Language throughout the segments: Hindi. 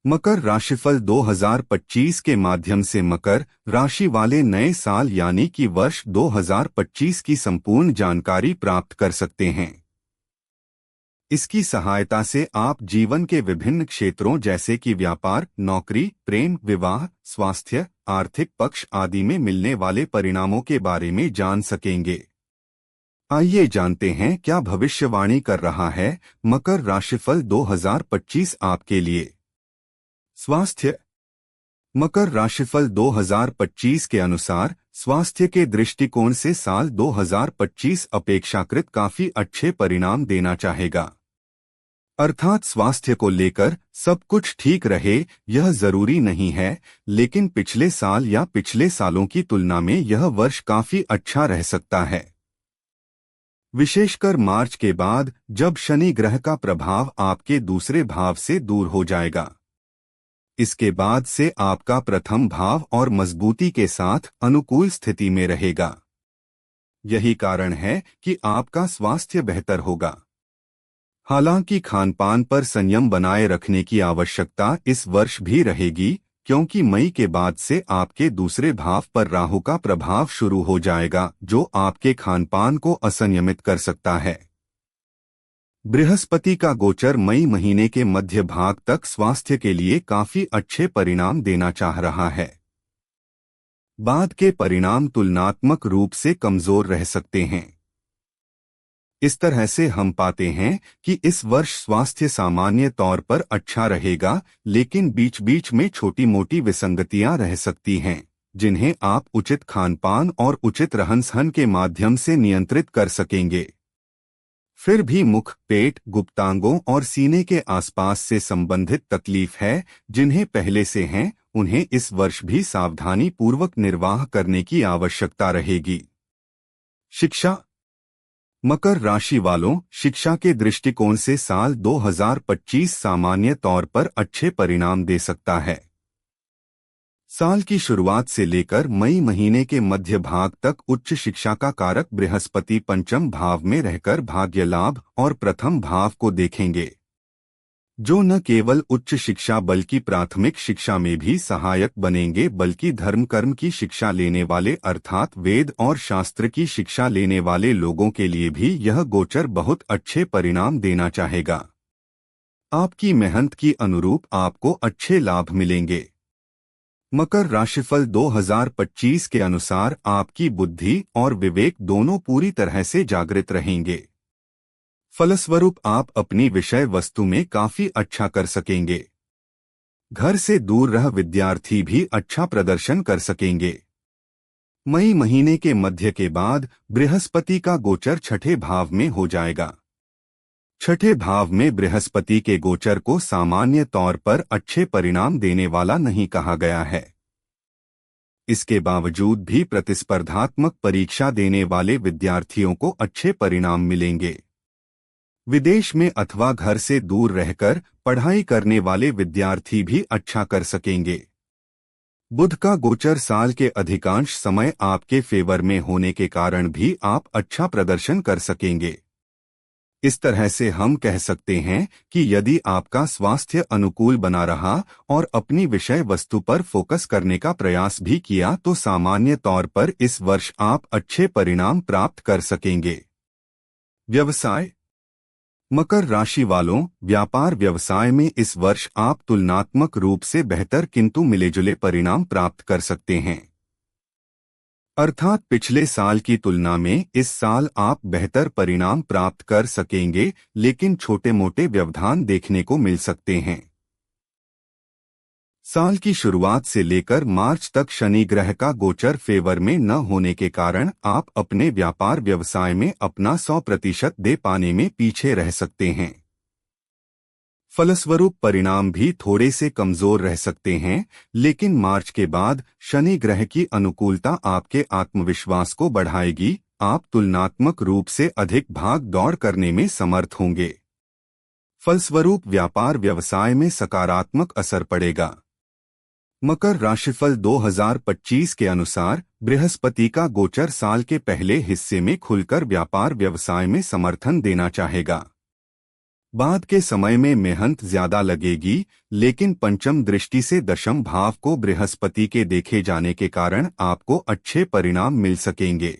मकर राशिफल 2025 के माध्यम से मकर राशि वाले नए साल यानी कि वर्ष 2025 की संपूर्ण जानकारी प्राप्त कर सकते हैं। इसकी सहायता से आप जीवन के विभिन्न क्षेत्रों जैसे कि व्यापार, नौकरी, प्रेम, विवाह, स्वास्थ्य, आर्थिक पक्ष आदि में मिलने वाले परिणामों के बारे में जान सकेंगे। आइए जानते हैं क्या भविष्यवाणी कर रहा है मकर राशिफल 2025 आपके लिए। स्वास्थ्य। मकर राशिफल 2025 के अनुसार स्वास्थ्य के दृष्टिकोण से साल 2025 अपेक्षाकृत काफी अच्छे परिणाम देना चाहेगा। अर्थात स्वास्थ्य को लेकर सब कुछ ठीक रहे यह जरूरी नहीं है, लेकिन पिछले साल या पिछले सालों की तुलना में यह वर्ष काफी अच्छा रह सकता है। विशेषकर मार्च के बाद जब शनि ग्रह का प्रभाव आपके दूसरे भाव से दूर हो जाएगा। इसके बाद से आपका प्रथम भाव और मजबूती के साथ अनुकूल स्थिति में रहेगा। यही कारण है कि आपका स्वास्थ्य बेहतर होगा। हालांकि खानपान पर संयम बनाए रखने की आवश्यकता इस वर्ष भी रहेगी, क्योंकि मई के बाद से आपके दूसरे भाव पर राहु का प्रभाव शुरू हो जाएगा जो आपके खानपान को असंयमित कर सकता है। बृहस्पति का गोचर मई महीने के मध्य भाग तक स्वास्थ्य के लिए काफी अच्छे परिणाम देना चाह रहा है। बाद के परिणाम तुलनात्मक रूप से कमजोर रह सकते हैं। इस तरह से हम पाते हैं कि इस वर्ष स्वास्थ्य सामान्य तौर पर अच्छा रहेगा, लेकिन बीच बीच में छोटी मोटी विसंगतियां रह सकती हैं, जिन्हें आप उचित खानपान और उचित रहन-सहन के माध्यम से नियंत्रित कर सकेंगे। फिर भी मुख, पेट, गुप्तांगों और सीने के आसपास से संबंधित तकलीफ है जिन्हें पहले से हैं, उन्हें इस वर्ष भी सावधानी पूर्वक निर्वाह करने की आवश्यकता रहेगी। शिक्षा। मकर राशि वालों, शिक्षा के दृष्टिकोण से साल 2025 सामान्य तौर पर अच्छे परिणाम दे सकता है। साल की शुरुआत से लेकर मई महीने के मध्य भाग तक उच्च शिक्षा का कारक बृहस्पति पंचम भाव में रहकर भाग्य लाभ और प्रथम भाव को देखेंगे, जो न केवल उच्च शिक्षा बल्कि प्राथमिक शिक्षा में भी सहायक बनेंगे, बल्कि धर्म कर्म की शिक्षा लेने वाले अर्थात वेद और शास्त्र की शिक्षा लेने वाले लोगों के लिए भी यह गोचर बहुत अच्छे परिणाम देना चाहेगा। आपकी मेहनत की अनुरूप आपको अच्छे लाभ मिलेंगे। मकर राशिफल 2025 के अनुसार आपकी बुद्धि और विवेक दोनों पूरी तरह से जागृत रहेंगे। फलस्वरूप आप अपनी विषय वस्तु में काफी अच्छा कर सकेंगे। घर से दूर रह विद्यार्थी भी अच्छा प्रदर्शन कर सकेंगे। मई महीने के मध्य के बाद बृहस्पति का गोचर छठे भाव में हो जाएगा। छठे भाव में बृहस्पति के गोचर को सामान्य तौर पर अच्छे परिणाम देने वाला नहीं कहा गया है। इसके बावजूद भी प्रतिस्पर्धात्मक परीक्षा देने वाले विद्यार्थियों को अच्छे परिणाम मिलेंगे। विदेश में अथवा घर से दूर रहकर पढ़ाई करने वाले विद्यार्थी भी अच्छा कर सकेंगे। बुध का गोचर साल के अधिकांश समय आपके फेवर में होने के कारण भी आप अच्छा प्रदर्शन कर सकेंगे। इस तरह से हम कह सकते हैं कि यदि आपका स्वास्थ्य अनुकूल बना रहा और अपनी विषय वस्तु पर फोकस करने का प्रयास भी किया तो सामान्य तौर पर इस वर्ष आप अच्छे परिणाम प्राप्त कर सकेंगे। व्यवसाय। मकर राशि वालों, व्यापार व्यवसाय में इस वर्ष आप तुलनात्मक रूप से बेहतर किंतु मिलेजुले परिणाम प्राप्त कर सकते हैं। अर्थात पिछले साल की तुलना में इस साल आप बेहतर परिणाम प्राप्त कर सकेंगे, लेकिन छोटे मोटे व्यवधान देखने को मिल सकते हैं। साल की शुरुआत से लेकर मार्च तक शनि ग्रह का गोचर फेवर में न होने के कारण आप अपने व्यापार व्यवसाय में अपना 100% दे पाने में पीछे रह सकते हैं। फलस्वरूप परिणाम भी थोड़े से कमजोर रह सकते हैं, लेकिन मार्च के बाद शनि ग्रह की अनुकूलता आपके आत्मविश्वास को बढ़ाएगी। आप तुलनात्मक रूप से अधिक भाग दौड़ करने में समर्थ होंगे। फलस्वरूप व्यापार व्यवसाय में सकारात्मक असर पड़ेगा। मकर राशिफल 2025 के अनुसार बृहस्पति का गोचर साल के पहले हिस्से में खुलकर व्यापार व्यवसाय में समर्थन देना चाहेगा। बाद के समय में मेहनत ज्यादा लगेगी, लेकिन पंचम दृष्टि से दशम भाव को बृहस्पति के देखे जाने के कारण आपको अच्छे परिणाम मिल सकेंगे।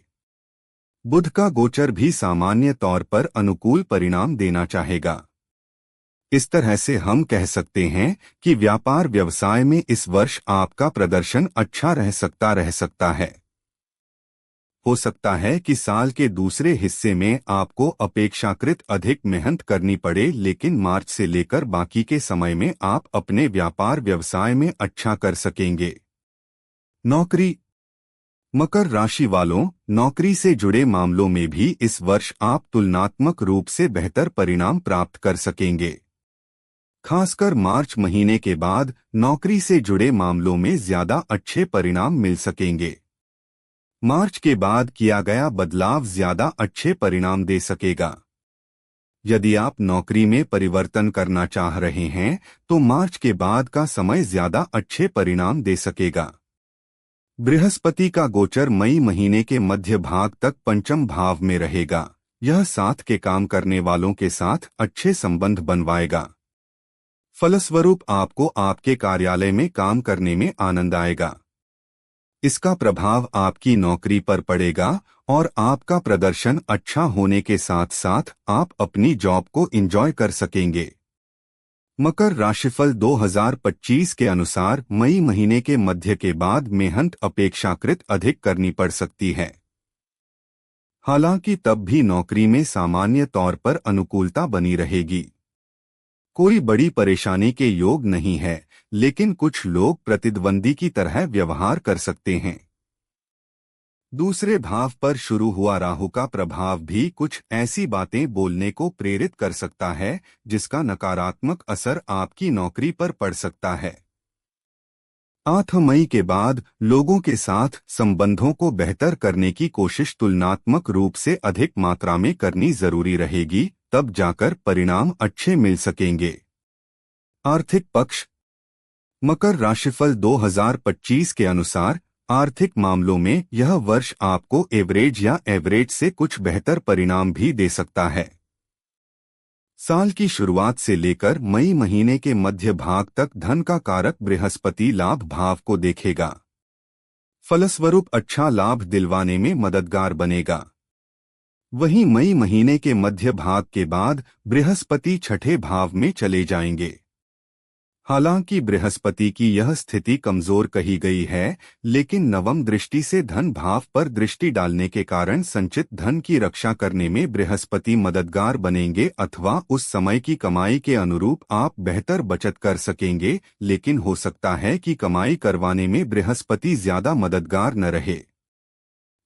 बुध का गोचर भी सामान्य तौर पर अनुकूल परिणाम देना चाहेगा। इस तरह से हम कह सकते हैं कि व्यापार व्यवसाय में इस वर्ष आपका प्रदर्शन अच्छा रह सकता है। हो सकता है कि साल के दूसरे हिस्से में आपको अपेक्षाकृत अधिक मेहनत करनी पड़े, लेकिन मार्च से लेकर बाकी के समय में आप अपने व्यापार व्यवसाय में अच्छा कर सकेंगे। नौकरी। मकर राशि वालों, नौकरी से जुड़े मामलों में भी इस वर्ष आप तुलनात्मक रूप से बेहतर परिणाम प्राप्त कर सकेंगे। खासकर मार्च महीने के बाद नौकरी से जुड़े मामलों में ज्यादा अच्छे परिणाम मिल सकेंगे। मार्च के बाद किया गया बदलाव ज्यादा अच्छे परिणाम दे सकेगा। यदि आप नौकरी में परिवर्तन करना चाह रहे हैं तो मार्च के बाद का समय ज्यादा अच्छे परिणाम दे सकेगा। बृहस्पति का गोचर मई महीने के मध्य भाग तक पंचम भाव में रहेगा। यह साथ के काम करने वालों के साथ अच्छे संबंध बनवाएगा। फलस्वरूप आपको आपके कार्यालय में काम करने में आनंद आएगा। इसका प्रभाव आपकी नौकरी पर पड़ेगा और आपका प्रदर्शन अच्छा होने के साथ साथ आप अपनी जॉब को एंजॉय कर सकेंगे। मकर राशिफल 2025 के अनुसार मई महीने के मध्य के बाद मेहनत अपेक्षाकृत अधिक करनी पड़ सकती है। हालांकि तब भी नौकरी में सामान्य तौर पर अनुकूलता बनी रहेगी। कोई बड़ी परेशानी के योग नहीं है, लेकिन कुछ लोग प्रतिद्वंदी की तरह व्यवहार कर सकते हैं। दूसरे भाव पर शुरू हुआ राहु का प्रभाव भी कुछ ऐसी बातें बोलने को प्रेरित कर सकता है जिसका नकारात्मक असर आपकी नौकरी पर पड़ सकता है। 8 मई के बाद लोगों के साथ संबंधों को बेहतर करने की कोशिश तुलनात्मक रूप से अधिक मात्रा में करनी जरूरी रहेगी, तब जाकर परिणाम अच्छे मिल सकेंगे। आर्थिक पक्ष। मकर राशिफल 2025 के अनुसार आर्थिक मामलों में यह वर्ष आपको एवरेज से कुछ बेहतर परिणाम भी दे सकता है। साल की शुरुआत से लेकर मई महीने के मध्य भाग तक धन का कारक बृहस्पति लाभ भाव को देखेगा। फलस्वरूप अच्छा लाभ दिलवाने में मददगार बनेगा। वहीं मई महीने के मध्य भाग के बाद बृहस्पति छठे भाव में चले जाएंगे। हालांकि बृहस्पति की यह स्थिति कमजोर कही गई है, लेकिन नवम दृष्टि से धन भाव पर दृष्टि डालने के कारण संचित धन की रक्षा करने में बृहस्पति मददगार बनेंगे अथवा उस समय की कमाई के अनुरूप आप बेहतर बचत कर सकेंगे, लेकिन हो सकता है कि कमाई करवाने में बृहस्पति ज्यादा मददगार न रहे।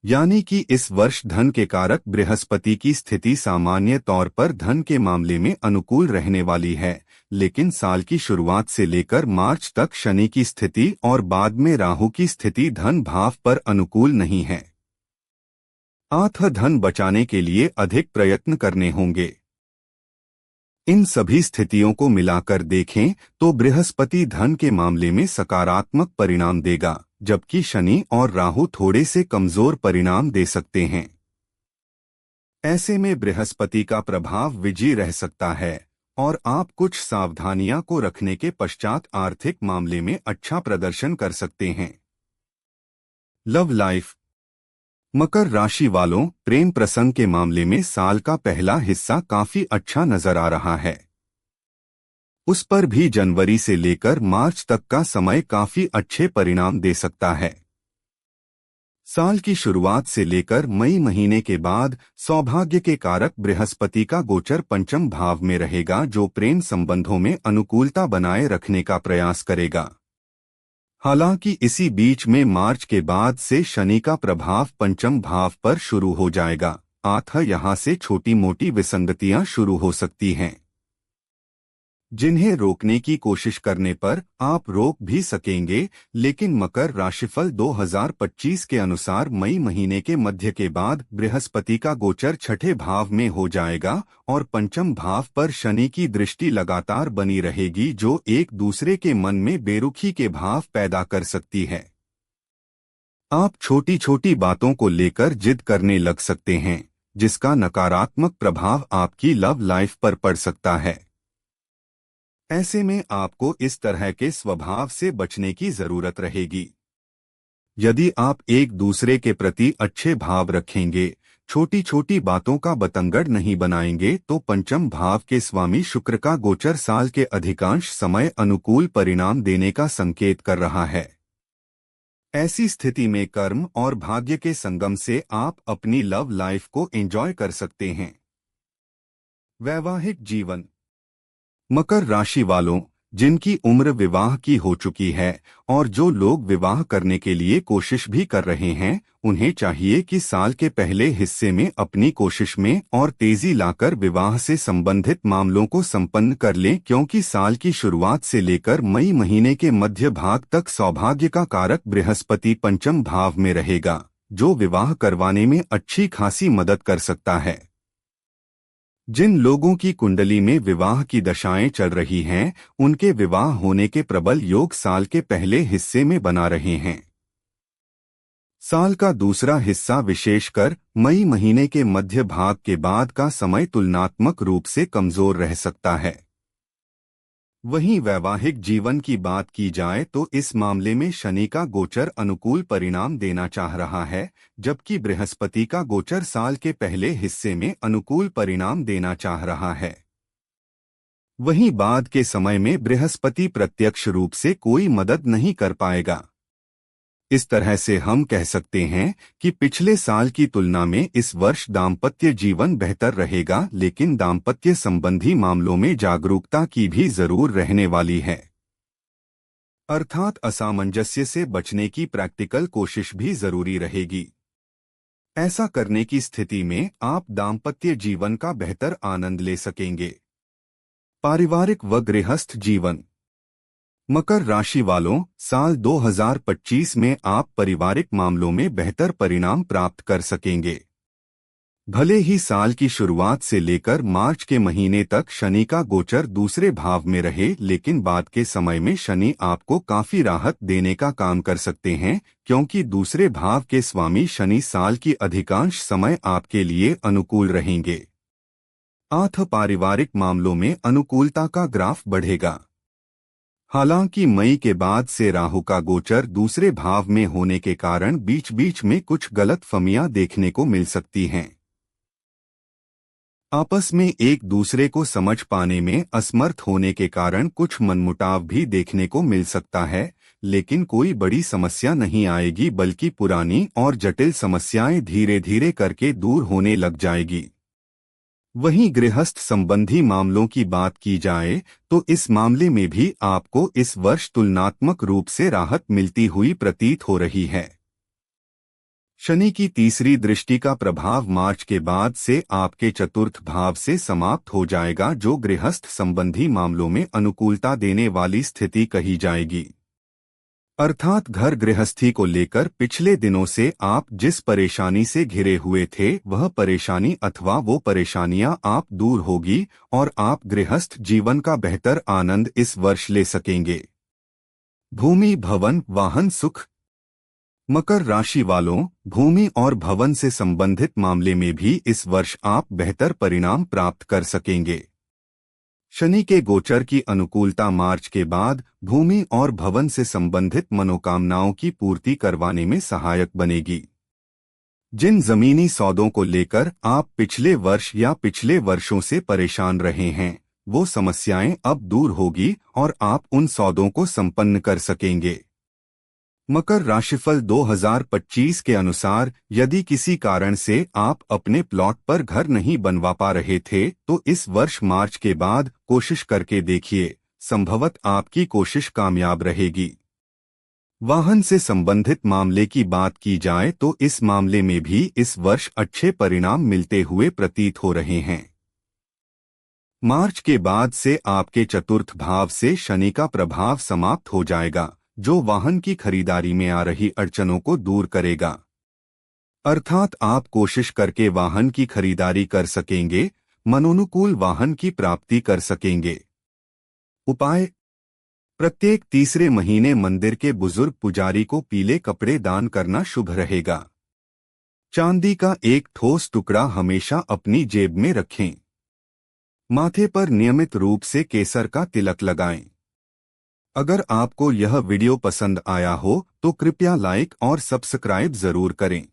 यानी कि इस वर्ष धन के कारक बृहस्पति की स्थिति सामान्य तौर पर धन के मामले में अनुकूल रहने वाली है, लेकिन साल की शुरुआत से लेकर मार्च तक शनि की स्थिति और बाद में राहु की स्थिति धन भाव पर अनुकूल नहीं है। अतः धन बचाने के लिए अधिक प्रयत्न करने होंगे। इन सभी स्थितियों को मिलाकर देखें तो बृहस्पति धन के मामले में सकारात्मक परिणाम देगा, जबकि शनि और राहु थोड़े से कमजोर परिणाम दे सकते हैं। ऐसे में बृहस्पति का प्रभाव विजयी रह सकता है और आप कुछ सावधानियां को रखने के पश्चात आर्थिक मामले में अच्छा प्रदर्शन कर सकते हैं। Love life. मकर राशि वालों, प्रेम प्रसंग के मामले में साल का पहला हिस्सा काफी अच्छा नजर आ रहा है। उस पर भी जनवरी से लेकर मार्च तक का समय काफी अच्छे परिणाम दे सकता है। साल की शुरुआत से लेकर मई महीने के बाद सौभाग्य के कारक बृहस्पति का गोचर पंचम भाव में रहेगा, जो प्रेम संबंधों में अनुकूलता बनाए रखने का प्रयास करेगा। हालांकि इसी बीच में मार्च के बाद से शनि का प्रभाव पंचम भाव पर शुरू हो जाएगा, अतः यहां से छोटी मोटी विसंगतियां शुरू हो सकती हैं, जिन्हें रोकने की कोशिश करने पर आप रोक भी सकेंगे। लेकिन मकर राशिफल 2025 के अनुसार मई महीने के मध्य के बाद बृहस्पति का गोचर छठे भाव में हो जाएगा और पंचम भाव पर शनि की दृष्टि लगातार बनी रहेगी, जो एक दूसरे के मन में बेरुखी के भाव पैदा कर सकती है। आप छोटी छोटी बातों को लेकर जिद करने लग सकते हैं, जिसका नकारात्मक प्रभाव आपकी लव लाइफ पर पड़ सकता है। ऐसे में आपको इस तरह के स्वभाव से बचने की जरूरत रहेगी। यदि आप एक दूसरे के प्रति अच्छे भाव रखेंगे, छोटी छोटी बातों का बतंगड़ नहीं बनाएंगे, तो पंचम भाव के स्वामी शुक्र का गोचर साल के अधिकांश समय अनुकूल परिणाम देने का संकेत कर रहा है। ऐसी स्थिति में कर्म और भाग्य के संगम से आप अपनी लव लाइफ को एंजॉय कर सकते हैं। वैवाहिक जीवन। मकर राशि वालों, जिनकी उम्र विवाह की हो चुकी है और जो लोग विवाह करने के लिए कोशिश भी कर रहे हैं, उन्हें चाहिए कि साल के पहले हिस्से में अपनी कोशिश में और तेजी लाकर विवाह से संबंधित मामलों को संपन्न कर लें, क्योंकि साल की शुरुआत से लेकर मई महीने के मध्य भाग तक सौभाग्य का कारक बृहस्पति पंचम भाव में रहेगा, जो विवाह करवाने में अच्छी खासी मदद कर सकता है। जिन लोगों की कुंडली में विवाह की दशाएं चल रही हैं, उनके विवाह होने के प्रबल योग साल के पहले हिस्से में बना रहे हैं। साल का दूसरा हिस्सा विशेषकर मई महीने के मध्य भाग के बाद का समय तुलनात्मक रूप से कमजोर रह सकता है। वहीं वैवाहिक जीवन की बात की जाए तो इस मामले में शनि का गोचर अनुकूल परिणाम देना चाह रहा है, जबकि बृहस्पति का गोचर साल के पहले हिस्से में अनुकूल परिणाम देना चाह रहा है। वहीं बाद के समय में बृहस्पति प्रत्यक्ष रूप से कोई मदद नहीं कर पाएगा। इस तरह से हम कह सकते हैं कि पिछले साल की तुलना में इस वर्ष दाम्पत्य जीवन बेहतर रहेगा, लेकिन दाम्पत्य संबंधी मामलों में जागरूकता की भी जरूर रहने वाली है। अर्थात असामंजस्य से बचने की प्रैक्टिकल कोशिश भी जरूरी रहेगी। ऐसा करने की स्थिति में आप दाम्पत्य जीवन का बेहतर आनंद ले सकेंगे। पारिवारिक व गृहस्थ जीवन। मकर राशि वालों, साल 2025 में आप पारिवारिक मामलों में बेहतर परिणाम प्राप्त कर सकेंगे। भले ही साल की शुरुआत से लेकर मार्च के महीने तक शनि का गोचर दूसरे भाव में रहे, लेकिन बाद के समय में शनि आपको काफी राहत देने का काम कर सकते हैं, क्योंकि दूसरे भाव के स्वामी शनि साल की अधिकांश समय आपके लिए अनुकूल रहेंगे। पारिवारिक मामलों में अनुकूलता का ग्राफ बढ़ेगा। हालांकि मई के बाद से राहु का गोचर दूसरे भाव में होने के कारण बीच बीच में कुछ गलतफहमियां देखने को मिल सकती हैं। आपस में एक दूसरे को समझ पाने में असमर्थ होने के कारण कुछ मनमुटाव भी देखने को मिल सकता है, लेकिन कोई बड़ी समस्या नहीं आएगी, बल्कि पुरानी और जटिल समस्याएं धीरे धीरे करके दूर होने लग जाएगी। वहीं गृहस्थ संबंधी मामलों की बात की जाए तो इस मामले में भी आपको इस वर्ष तुलनात्मक रूप से राहत मिलती हुई प्रतीत हो रही है। शनि की तीसरी दृष्टि का प्रभाव मार्च के बाद से आपके चतुर्थ भाव से समाप्त हो जाएगा, जो गृहस्थ संबंधी मामलों में अनुकूलता देने वाली स्थिति कही जाएगी। अर्थात घर गृहस्थी को लेकर पिछले दिनों से आप जिस परेशानी से घिरे हुए थे, वह परेशानी अथवा वो परेशानियां आप दूर होगी और आप गृहस्थ जीवन का बेहतर आनंद इस वर्ष ले सकेंगे। भूमि भवन वाहन सुख। मकर राशि वालों, भूमि और भवन से संबंधित मामले में भी इस वर्ष आप बेहतर परिणाम प्राप्त कर सकेंगे। शनि के गोचर की अनुकूलता मार्च के बाद भूमि और भवन से संबंधित मनोकामनाओं की पूर्ति करवाने में सहायक बनेगी। जिन जमीनी सौदों को लेकर आप पिछले वर्ष या पिछले वर्षों से परेशान रहे हैं, वो समस्याएं अब दूर होगी और आप उन सौदों को संपन्न कर सकेंगे। मकर राशिफल 2025 के अनुसार यदि किसी कारण से आप अपने प्लॉट पर घर नहीं बनवा पा रहे थे, तो इस वर्ष मार्च के बाद कोशिश करके देखिए, संभवत आपकी कोशिश कामयाब रहेगी। वाहन से संबंधित मामले की बात की जाए तो इस मामले में भी इस वर्ष अच्छे परिणाम मिलते हुए प्रतीत हो रहे हैं। मार्च के बाद से आपके चतुर्थ भाव से शनि का प्रभाव समाप्त हो जाएगा, जो वाहन की खरीदारी में आ रही अड़चनों को दूर करेगा। अर्थात आप कोशिश करके वाहन की खरीदारी कर सकेंगे, मनोनुकूल वाहन की प्राप्ति कर सकेंगे। उपाय: प्रत्येक तीसरे महीने मंदिर के बुजुर्ग पुजारी को पीले कपड़े दान करना शुभ रहेगा। चांदी का एक ठोस टुकड़ा हमेशा अपनी जेब में रखें। माथे पर नियमित रूप से केसर का तिलक लगाएं। अगर आपको यह वीडियो पसंद आया हो तो कृपया लाइक और सब्सक्राइब जरूर करें।